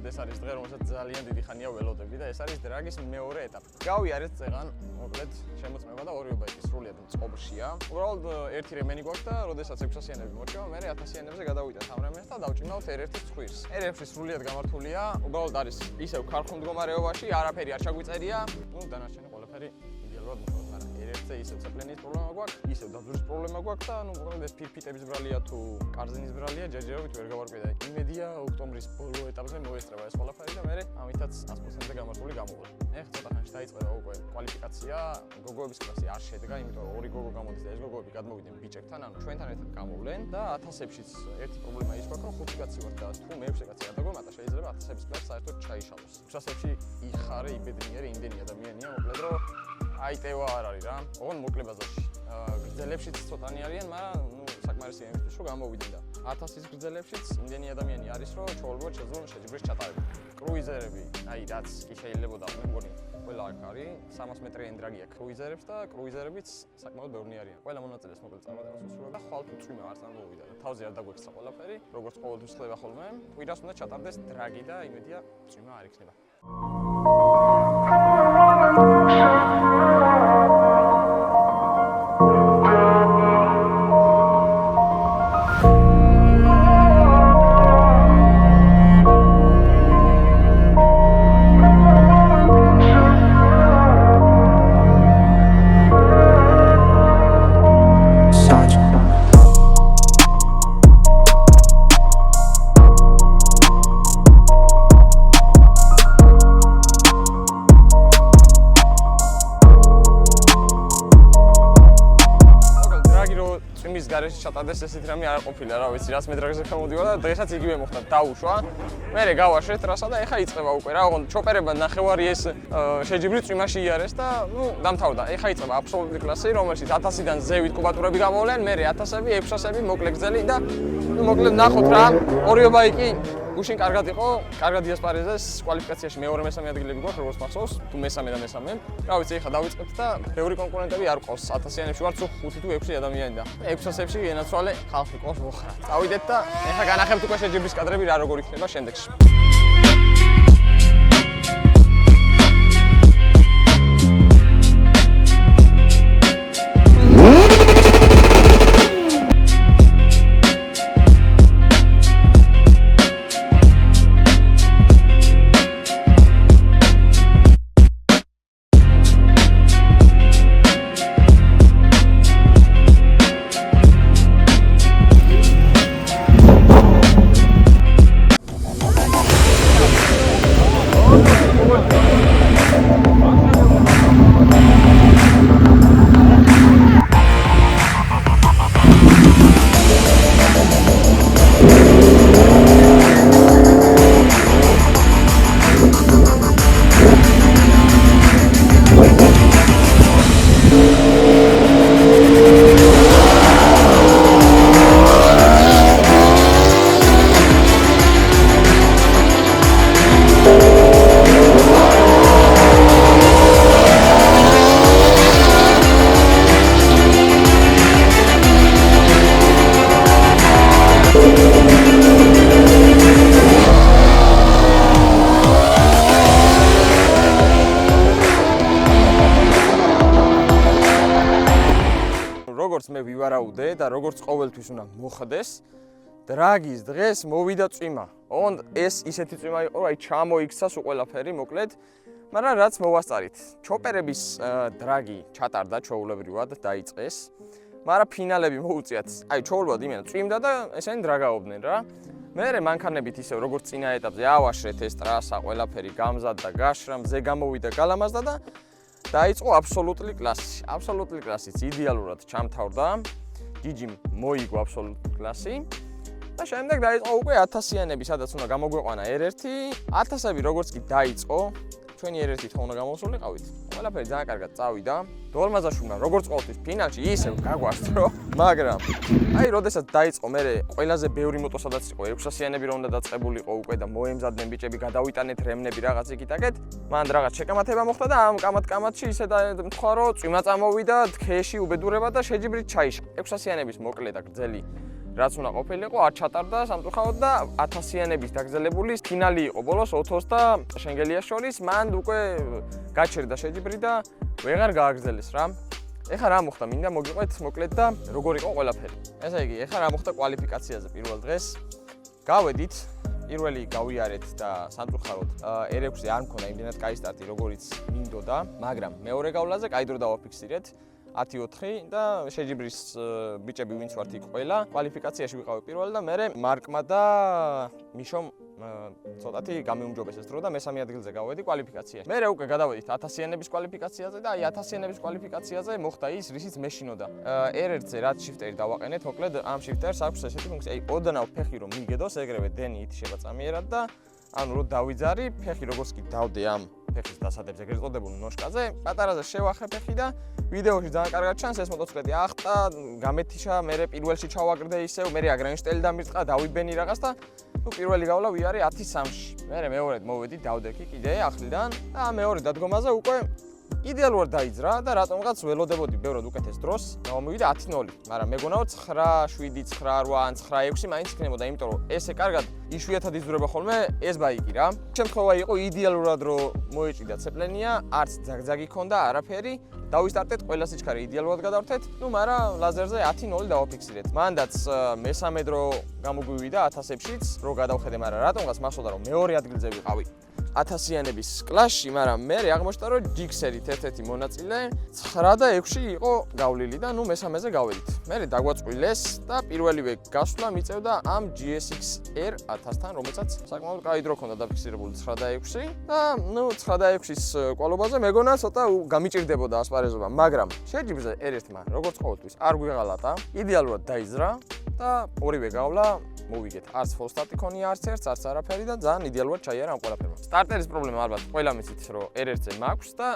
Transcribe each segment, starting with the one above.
ეს არის დღე, რომელსაც ძალიან დიდი ხანია ველოდები და ეს არის დრაგის მეორე ეტაპი. გავიარეთ წეღან, მოკლედ შემოწმება და ორივე ბაიკი სრულიად წყობრშია. უბრალოდ ერთი რემენი გვაქვს და როდესაც 600-იანები მორჩება, მე 1000-იანებზე გადავიდეთ ამ რემენს და დავჭიმავთ R1-ის ცხვირს. R1-ში სრულიად გამართულია, უბრალოდ არის ისევ ქარხულ მდგომარეობაში, არაფერი არ ჩაგვიწერია. დანარჩენი ყველაფერი იდეალურად მუშაობს, მაგრამ R1-ზე ისევ ცეპლენის პრობლემა გვაქვს, ისევ დაძვრის პრობლემა გვაქვს და მოკლედ ეს ფირფიტების ბრალია თუ კარზინის ბრალია ჯერჯერობით ვერ გავარკვია და იმედია ოქტომბრის ბოლო ეტაპზე მოესწრება ეს ყველაფერი და მე ამითაც 100%-ზე გამართული გამოვლენ. ეხლა ცოტა ხანში დაიწყება უკვე კვალიფიკაცია, გოგოების კლასი არ შედგა, იმიტომ რომ ორი გოგო გამოდის და ეს გოგოები გადმოვიდნენ ბიჭებთან, ანუ ჩვენთან ერთად გამოვლენ და 1000-ებშიც ერთი პრობლემა ის გვაქვს, რომ 5 კაცი ვართ და თუ მე-6 კაცი არ დაგვემატა, შეიძლება 1000-ების კლასი საერთოდ ჩაიშალოს. 600-ებში იხარე, იბედნიერი იმდენი ადამიანია, მოკლედ რომ აიტევა არ არის რა. ოღონდ მოკლე ბაზარში. გრძელებშიც ცოტანი არიან, მაგრამ საკმარისი იმისთვის რომ გამოვიდნენ და 1000-ის გრძელებშიც იმდენი ადამიანი არის, რომ ჩვეულებრივად შეძლო შეჯიბრის ჩატარება. კრუიზერები, აი რაც კი შეიძლებოდა, მე მგონი ყველა აქ არის 300 მეტრიანი დრაგი აქვს კრუიზერებს და კრუიზერებიც საკმაოდ ბევრი არიან. ყველა მონაწილეს მოკლედ წარმატებას უსურვებ და ხვალ წვიმა არ წარმოვიდა და თავზე არ დაგვექცა ყველაფერი, როგორც ყოველთვის ხდება ხოლმე. კვირას უნდა ჩატარდეს დრაგი და იმედია წვიმა არ იქნება. გარეშე ჩატარდეს ესეთ რამე არ ყოფილა, რა ვიცი, რაც მე დრაგზე გამოდიოდა და დღესაც იგივე მოხდა, დაუშვა. მერე გავაშრეთ რასა და ეხა იწყება უკვე რა, ოღონდ ჩოპერება ნახევარი ეს შეჯიბრი წვიმაში იარეს და დამთავრდა. ეხა იწყება აბსოლუტური კლასი, რომელშიც 1000-დან ზევით კუბატურები გამოვლენ, მერე 1000-ები, 600-ები, მოკლე გრძელი და მოკლედ ნახოთ რა, ორივე ბაიკი გუშინ კარგად იყო, კარგად იასპარეზეს კვალიფიკაციაში მეორე მესამე ადგილები გვაქვს, როგორც მახსოვს, თუ მესამე და მესამე. რა ვიცი, ეხა დავიწყებთ და ბევრი კონკურენტები არ ყავს. 1000-იანებში ვართ 5 თუ 6 ადამიანი და 600-ებში ენაცვალე ხალხი ყავს მოხრა. წავიდეთ და ეხა განახებთ უკვე შეჯიბრის კადრები რა როგორ იქნება შემდეგში. როგორც მე ვივარაუდე და როგორც ყოველთვის უნდა მოხდეს, დრაგის დღეს მოვიდა წვიმა. ოღონდ ეს ისეთი წვიმა იყო, აი ჩამოიქცა სულ ყველაფერი, მოკლედ, მაგრამ რაც მოვასწარით. ჩოპერების დრაგი ჩატარდა ჩვეულებრივად დაიწყეს, მაგრამ ფინალები მოუწიათ. აი ჩვეულებრივად იმენა წვიმდა და ესენი დრაგაობდნენ რა. მერე მანქანებით ისევ როგორც წინა ეტაპზე ავაშრეთ ეს ტრასა, ყველაფერი გამზადდა, გაშრა, მზე გამოვიდა, გალამაზდა და დაიწყო აბსოლუტური კლასი. აბსოლუტური კლასიც იდეალურად ჩამთავრდა. ჯიჯიმ მოიგო აბსოლუტური კლასი. და შემდეგ დაიწყო უკვე 1000-იანები, სადაც უნდა გამოგვეყვანა R1, 1000-ები როგორც კი დაიწყო, ჩვენი R1 თქო უნდა გამოსულიყავით. ყველაფერი ძალიან კარგად წავიდა. დოლმაზაშვილმა როგორც ყოველთვის ფინალში ისევ გაგვასწრო, მაგრამ აი, როდესაც დაიწყო მე ყველაზე ბევრი მოტო სადაც იყო 600-იანები რომ უნდა დაწყებულიყო უკვე და მოემზადნენ ბიჭები, გადავიტანეთ რემნები რაღაც იქით-აქეთ. მან რაღაც შეკამათება მოხდა და ამ კამათკამათში ისე თქვა რომ წვიმა წამოვიდა, თქეში უბედურება და შეჯიბრით ჩაიშა. 600-იანების მოკლე და გრძელი რაც უნდა ყოფილიყო, არ ჩატარდა სამწუხაროდ და 1000-იანების დაგრძელებული ფინალი იყო ბოლოს ოთოს და შენგელიას შორის. მან უკვე გაჩერდა შეჯიბრი და ვეღარ გააგრძელეს რა. ეხლა რა მოხდა, მინდა მოგიყვეთ მოკლედ და როგორ იყო ყველაფერი. ესე იგი, ეხლა რა მოხდა კვალიფიკაციაზე პირველ დღეს. გავედით, პირველი გავიარეთ და სამწუხაროდ R6-ზე არ მქონდა იმდენად კაი სტარტი, როგორიც მინდოდა, მაგრამ მეორე გავლაზე კაი დრო დავაფიქსირეთ. 10-4 და შეჯიბრის ბიჭები ვინც ვართ იქ ყველა კვალიფიკაციაში ვიყავი პირველი და მე მარკმა და მიშომ ცოტათი გამიუმჯობესეს დრო და მესამე ადგილზე გავედი კვალიფიკაციაში. მე უკვე გადავედით 1000-იანების კვალიფიკაციაზე და აი 1000-იანების კვალიფიკაციაზე მოხდა ის, რისიც მეშინოდა. R1-ზე რაც შიფტერი დავაყენეთ, მოკლედ ამ შიფტერს აქვს ესეთი ფუნქცია, აი ოდნავ ფეხი რომ მიგედოს, ეგრევე დენი ითიშება წამიერად და ანუ რო დავიძარი, ფეხი როგორც კი დავდე ამ ფეხის დასადებზე, ეგრეთ წოდებულ ნოშკაზე, პატარაზე შევახე ფეხი და ვიდეოში ძალიან კარგად ჩანს ეს მოტოციკლეტი ახტა, გამეთიშა, მე პირველში ჩავაგრდე ისევ, მე აგრენშტელი დამირწყა, დავიბენი რაღაც და ნუ პირველი გავლა ვიარე 10-3-ში. მე მეორედ მოვედი, დავდექი კიდე ახლიდან და მეორე დადგომაზე უკვე იდეალურად დაიძრა და რატომღაც ველოდებოდი ბევრად უკეთეს დროს, გამომივიდა 10-0, მაგრამ მეგონაო 9-7, 9-8, 9-6 მაინც იქნებოდა, იმიტომ რომ ესე კარგად იშვიათად იზრდება ხოლმე ეს ბაიკი რა. შემთხვევა იყო იდეალურად რომ მოეჭიდა ცეპლენია, არც ძაგძაგი ქონდა, არაფერი. დავისტარტეთ, ყველა სიჩქარე იდეალურად გადავერთეთ, ნუ მაგრამ ლაზერზე 10-0 დავაფიქსირეთ. მანდაც მესამე დრო გამოგვივიდა 1000-ებშიც, რო გადავხედე, მაგრამ რატომღაც მახსოვდა რომ მეორე ადგილზე ვიყავი 1000-იანების კლასში, მაგრამ მე აღმოჩნდა რომ ჯიქსერით ერთ-ერთი მონაწილე 9 და 6-ში იყო გავლილი და ნუ მესამეზე გავედით. მე დაგვაწყვილეს და პირველივე გასვლა მიწევდა ამ GSX-R 1000-თან, რომელსაც საკმაოდ კაი დრო ქონდა დაფიქსირებული 9 და 6-ში და ნუ 9 და 6-ის კვალობაზე მეგონა ცოტა გამიჭირდებოდა ასპარეზობა, მაგრამ შეჯიბრზე R1-მა როგორც ყოველთვის არ გვიღალატა, იდეალურად დაიძრა და ორივე გავლა მოვიგეთ. არც full start იქონია, არც ერთს, არც არაფერი და ძალიან იდეალურად ჩაიარა ამ ყველაფერმა. სტარტერის პრობლემა ალბათ ყველა მიცით რომ R1-ზე მაქვს და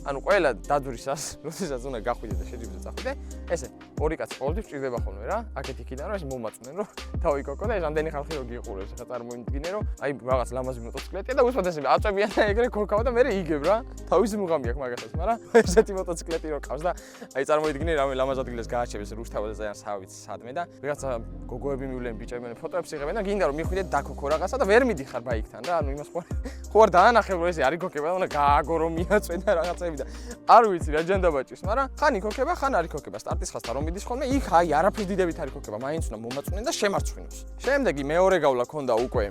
ანუ ყველა დაძვრისას, როდესაც უნდა გახვიდე და შეჯიბრზე წახვიდე, ესე ორი კაცი ყოველთვის ჭირდება ხოლმე რა. აქეთ იქიდან რომ ეს მომაწვნენ რომ დავიკოკო და ეს ამდენი ხალხი რო გიყურებს, ხა წარმოიდგინე რომ აი რაღაც ლამაზი მოტოციკლეტია და უსვათ ესე აწვევიან და ეგრე ქორქავ და მე იგებ რა. თავისი მუღამი აქვს მაგასაც, მაგრამ ესეთი მოტოციკლეტი რო ყავს და აი წარმოიდგინე რამე ლამაზ ადგილას გააჩერებს რუსთაველზე ძალიან სავით სადმე და ვიღაცა გოგოები მივლენ ბიჭები ფოტოებს იღებენ და გინდა რომ მიხვიდეთ დაქოქო რაღაცა და ვერ მიდიხარ ბაიკთან რა. ანუ იმას ხო არ დაანახებ რომ ესე არ იქოქება და უნდა გააგო რომ მიაწვენ და რაღაცები და არ ვიცი რა ჯანდაბაჭის, მაგრამ ხან იქოქება, ხან არ იქოქება. სტარტის ხასთან რომ მიდის ხოლმე, იქ აი არაფერს დიდებით არ იქოქება, მაინც უნდა მომაწვნენ და შემარცხვინოს. შემდეგი მეორე გავლა ქონდა უკვე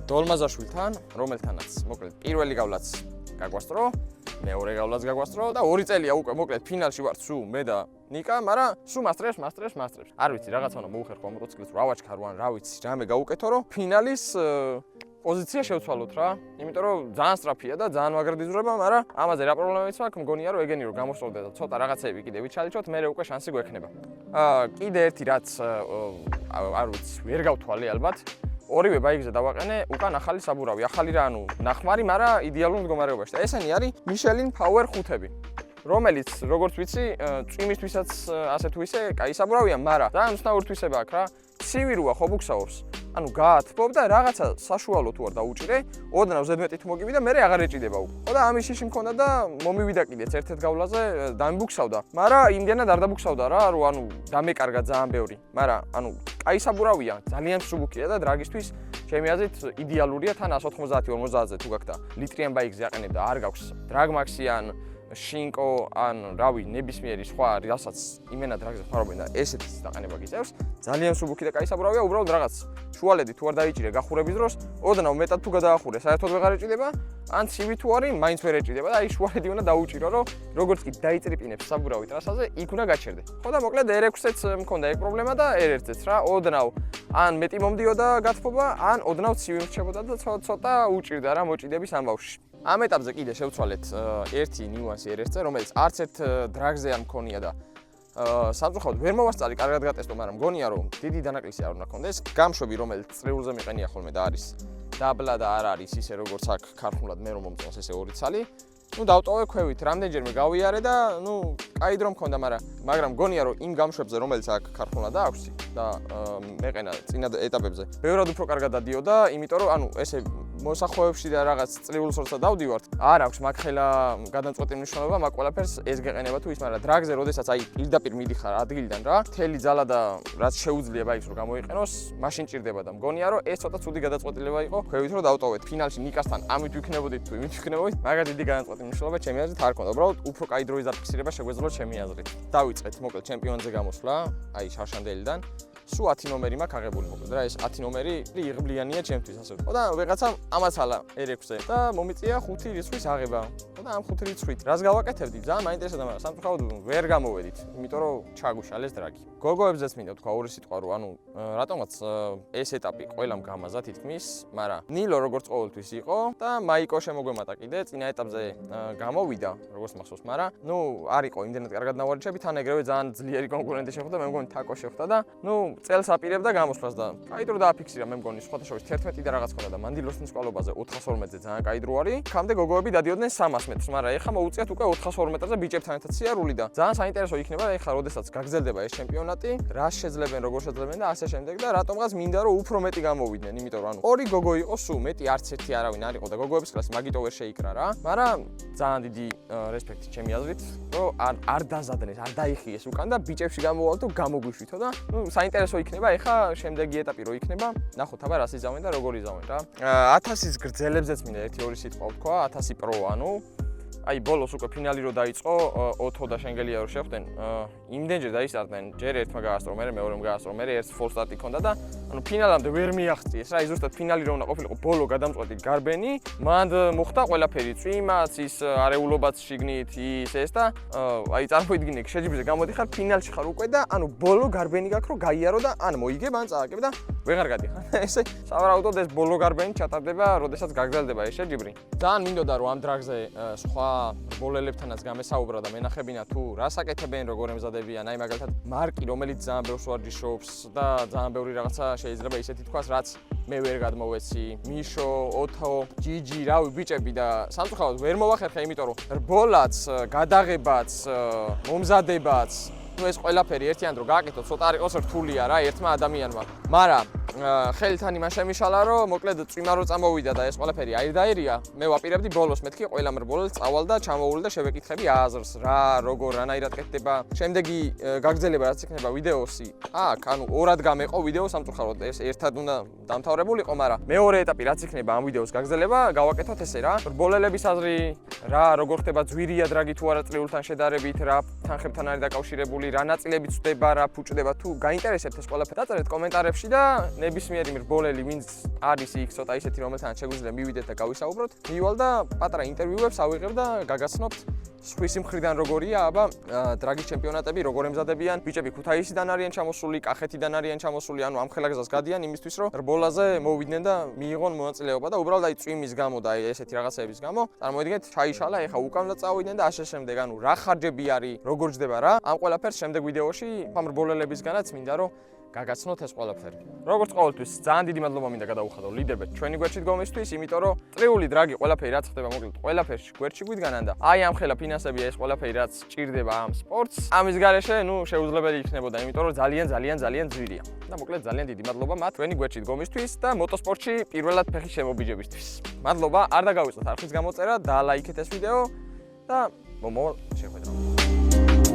დოლმაზაშვილთან, რომელთანაც მოკლედ პირველი გავლაც გაგვასწრო, მეორე გავლაც გაგვასწრო და 2 წელია უკვე მოკლედ ფინალში ვართ სულ მე და ნიკა, მაგრამ სულ მასტრებს. არ ვიცი რაღაცა უნდა მოუხერხო ამ მოტოციკლს, რა ვაჩქარო ან რა ვიცი, რამე გავუკეთო რომ ფინალის პოზიცია შევცვალოთ რა. იმიტომ რომ ძალიან სწრაფია და ძალიან მაგრად იზრდება, მაგრამ ამაზე რა პრობლემებიც მაქვს, მგონია რომ ეგენი რომ გამოსწორდე და ცოტა რაღაცები კიდე ვიჩალიჩოთ, მე უკვე შანსი გვექნება. კიდე ერთი რაც არ ვიცი, ვერ გავთვალე ალბათ. ორივე ბაიკზე დავაყენე უკან ახალი საბურავი, ახალი რა, ანუ ნახმარი, მაგრამ იდეალურ მდგომარეობაში. და ესენი არის Michelin Power 5-ები. რომელიც როგორც ვიცი, წვიმისთვისაც ასე თუ ისე კაი საბურავია, მაგრამ ძალიან უცნაური თვისება აქვს რა. ცივი როა ხო ბუქსაობს. ანუ გაათბობ და რაღაცა საშუალო თუ არ დაუჭირე, ოდნავ ზედმეტი თუ მოგივიდა, მე აღარ ეჭიდება უკვე. ხო და ამის შიში მქონდა და მომივიდა კიდეც ერთ-ერთ გავლაზე, დამიბუქსავდა. მაგრამ იმდენად არ დაბუქსავდა რა, რომ ანუ დამეკარგა ძალიან ბევრი. მაგრამ ანუ კაი საბურავია, ძალიან მსუბუქია და დრაგისთვის ჩემი აზრით იდეალურია, თან 190-50-ზე თუ გაქვს და ლიტრიან ბაიკზე აყენებ და არ გაქვს დრაგმაქსი ან შინკო ან რავი ნებისმიერი სხვა რასაც იმენა დრაგზე ხარობენ და ესეთის დაყენება გიწევს ძალიან მსუბუქი და კაი საბურავია უბრალოდ რაღაც შუალედი თუ არ დაიჭირე გახურების დროს ოდნავ მეტად თუ გადაახურე საერთოდ ვეღარ ეჭიდება ან ცივი თუ არის მაინც ვერ ეჭიდება და აი შუალედი უნდა დაუჭირო რომ როგორც კი დაიტრიპინებს საბურავი ტრასაზე იქ უნდა გაჩერდე ხო და მოკლედ R6-ს მქონდა ეგ პრობლემა და R1-ს რა ოდნავ ან მეტი მომდიოდა გათბობა ან ოდნავ ცივი მრჩებოდა და ცოტა უჭირდა რა მოჭიდების ამბავში ამ ეტაპზე კიდე შევცვალეთ ერთი ნიუანსი R1-ზე, რომელიც არც ერთ დრაგზე არ მქონია და სამწუხაროდ ვერ მოვასწარი კარგად გატესტო, მაგრამ მგონია რომ დიდი დანაკლისი არ უნდა ქონდეს. გამშვები რომელიც წრიულზე მიყენია ხოლმე და არის დაბლა და არ არის ისე როგორც აქ ქარხნულად მე რომ მომწონს ესე ორი ცალი. ნუ დავტოვე ქვევით, რამდენჯერმე გავიარე და ნუ კაი დრო მქონდა, მაგრამ მგონია რომ იმ გამშვებზე რომელიც აქ ქარხნულად აქვს და მეყენა წინა ეტაპებზე ბევრად უფრო კარგად დადიოდა, იმიტომ რომ ანუ ესე მოსახოვებში და რაღაც წრიულს როცა დავდივართ, არ აქვს მაგხელა გადამწყვეტი მნიშვნელობა, მაგ ყველაფერს ეს გეყენება თუ ის, მაგრამ დრაგზე როდესაც აი პირდაპირ მიდიხარ ადგილიდან რა, მთელი ძალა და რაც შეუძლია ის რომ გამოიყენოს, მაშინ ჭირდება და მგონია რომ ეს ცოტა ცუდი გადაწყვეტილება იყო, ქვევით რომ დავტოვეთ ფინალში ნიკასთან ამით ვიქნებოდით თუ იმით ვიქნებოდით, მაგას დიდი გადაწყვეტი მნიშვნელობა ჩემი აზრით არ ქონდა. უბრალოდ უფრო კაი დროის დაფიქსირება შეგვეძლო ჩემი აზრით. დავიწყეთ მოკლედ ჩემპიონზე გამოსვლა, აი შარშანდელიდან. სულ 10 ნომერი მაქვს აღებული მოკლედ რა ეს 10 ნომერი იღბლიანია ჩემთვის ასე ვთქვა და ვიღაცამ ამაცალა R6-ზე და მომიწია 5 რიცხვის აღება და ამ 5 რიცხვით რას გავაკეთებდი ძალიან მაინტერესებდა მაგრამ სამწუხაროდ ვერ გამოვედით იმიტომ რომ ჩაგუშალეს დრაგი გოგოებზეც მინდა თქვა ორი სიტყვა რომ ანუ რატომაც ეს ეტაპი ყველამ გამაზა თითქმის მაგრამ ნილო როგორც ყოველთვის იყო და მაიკო შემოგვემატა კიდე წინა ეტაპზე გამოვიდა როგორც მახსოვს მაგრამ ნუ არ იყო იმდენად კარგად ნავარჩები თან ეგრევე ძალიან ძლიერი კონკურენტი შეხვდა მე მგონი თაკო შეხვდა და ნუ წელს აპირებდა გამოსვლას და კაი დრო დააფიქსირა მე მგონი სხვათა შორის 11 და რაღაც ხონდა და მანდილოსნის წყალობაზე 412-ზე ძალიან კაი დრო არის. ხამდე გოგოები დადიოდნენ 300 მეტრს, მაგრამ ეხლა მოუწიათ უკვე 412 მეტრზე ბიჭებთან ერთად სიარული და ძალიან საინტერესო იქნება ეხლა როდესაც გაგრძელდება ეს ჩემპიონატი, რა შეძლებენ, როგორ შეძლებენ და ასე შემდეგ და რატომღაც მინდა რომ უფრო მეტი გამოვიდნენ, იმიტომ რომ ანუ ორი გოგო იყო სულ, მეტი არც ერთი არავინ არ იყო და გოგოების კლასი მაგიტო ვერ შეიკრა რა. მაგრამ ძალიან დიდი რესპექტი ჩემი აზრით, რომ არ დაზადნეს, არ დაიხიეს უკან და ბიჭებში გამოვალ თუ გამოგვიშვითო და ნუ საინტერესო იქნება ეხლა შემდეგი ეტაპი რო იქნება, ნახოთ აბა რას იზავენ და როგორ იზავენ რა. 1000-ის გრძელებზეც მინდა ერთი-ორი სიტყვა ვთქვა, 1000 პრო ანუ აი ბოლოს უკვე ფინალი რო დაიწყო, ოთო და შენგელია რო შეხვდნენ, იმდენჯერ დაისწრდნენ, ჯერ ერთმა გაასწრო, მე მეორემ გაასწრო, მე ერთ ფოლ სტარტი ქონდა და ანუ ფინალამდე ვერ მიაღწიეს რა, ზუსტად ფინალი რო უნდა ყოფილიყო ბოლო გადამწყვეტი გარბენი, მანდ მოხდა ყველაფერი, წვიმაც, ის არეულობაც შიგნით, ის ეს და აი წარმოიდგინე, შეჯიბრზე გამოდიხარ, ფინალში ხარ უკვე და ანუ ბოლო გარბენი გაქვს რო გაიარო და ან მოიგებ, ან წააგებ და ვეღარ გადიხარ. ესე სავარაუდოდ ეს ბოლო გარბენი ჩატარდება, როდესაც გაგრძელდება ეს შეჯიბრი. ძალიან მინდოდა რომ ამ დრაგზე სხვა რბოლელებთანაც გამესაუბრა და მენახებინა თუ რას აკეთებენ, როგორ ემზადებიან, აი მაგალითად მარკი, რომელიც ძალიან ბევრს ვარჯიშობს და ძალიან ბევრი რაღაცა შეიძლება ისეთი თქვას, რაც მე ვერ გადმოვეცი, მიშო, ოთო, ჯიჯი, რავი, ბიჭები და სამწუხაროდ ვერ მოვახერხე, იმიტომ რომ რბოლაც, გადაღებაც, მომზადებაც ну ეს ყველაფერი ერთიან დრო გააკეთო ცოტა არ იყოს რთულია რა ერთმა ადამიანმა მაგრამ ხელთან იმან შემიშალა რომ მოკლედ წვიმა რო წამოვიდა და ეს ყველაფერი აირდაერია მე ვაპირებდი ბოლოს მეთქი ყველა მრბოლელს წავალ და ჩამოვული და შევეკითხები აზრს რა როგორ რანაირად კეთდება შემდეგი გაგრძელება რაც იქნება ვიდეოსი აქ ანუ ორად გამეყო ვიდეო სამწუხაროდ ეს ერთად უნდა დამთავრებულიყო მაგრამ მეორე ეტაპი რაც იქნება ამ ვიდეოს გაგრძელება გავაკეთოთ ესე რა რბოლელების აზრი რა როგორ ხდება ძვირია დრაგი თუ არა წრიულთან შედარებით რა თანხებთან არის დაკავშირებული რა ნაწილები წვდება რა ფუჭდება თუ გაინტერესებთ ეს ყველაფერი დაწერეთ კომენტარებში და ნებისმიერი მრბოლელი ვინც არის იქ ცოტა ისეთი რომელთანაც შეგვიძლია მივიდეთ და გავისაუბროთ მივალ და პატარა ინტერვიუებს ავიღებ და გაგაცნობთ სხვისი მხრიდან როგორია აბა დრაგის ჩემპიონატები როგორ ემზადებიან ბიჭები ქუთაისიდან არიან ჩამოსული კახეთიდან არიან ჩამოსული ანუ ამ ხელაგზას გადიან იმისთვის რომ რბოლაზე მოვიდნენ და მიიღონ მონაწილეობა და უბრალოდ აი წვიმის გამო და აი ესეთი რაღაცების გამო წარმოიდგინეთ ჩაიშალა ეხა უკან და წავიდნენ და ასე შემდეგ ანუ რა ხარჯები არის როგორ ჯდება რა ამ ყველაფერს შემდეგ ვიდეოში ამ რბოლელებისგანაც მინდა რომ გაგაცნოთ ეს ყველაფერი. როგორც ყოველთვის, ძალიან დიდი მადლობა მინდა გადაუხადო ლიდერებს ჩვენი გვერდში დგომისთვის, იმიტომ რომ წრიული დრაგი ყველაფერი რაც ხდება მოკლედ ყველაფერში გვერდში გვიდგანან და აი ამ ხელა ფინანსებია ეს ყველაფერი რაც ჭირდება ამ სპორტს. ამის გარეშე, ნუ შეუძლებელი იქნებოდა, იმიტომ რომ ძალიან ძვირია. და მოკლედ ძალიან დიდი მადლობა მათ ჩვენი გვერდში დგომისთვის და მოტოსპორტში პირველად ფეხის შემობიჯებისთვის. მადლობა, არ დაგავიწყოთ არხის გამოწერა და ლაიქეთ ეს ვიდეო და მომავალ შეხვედრამდე.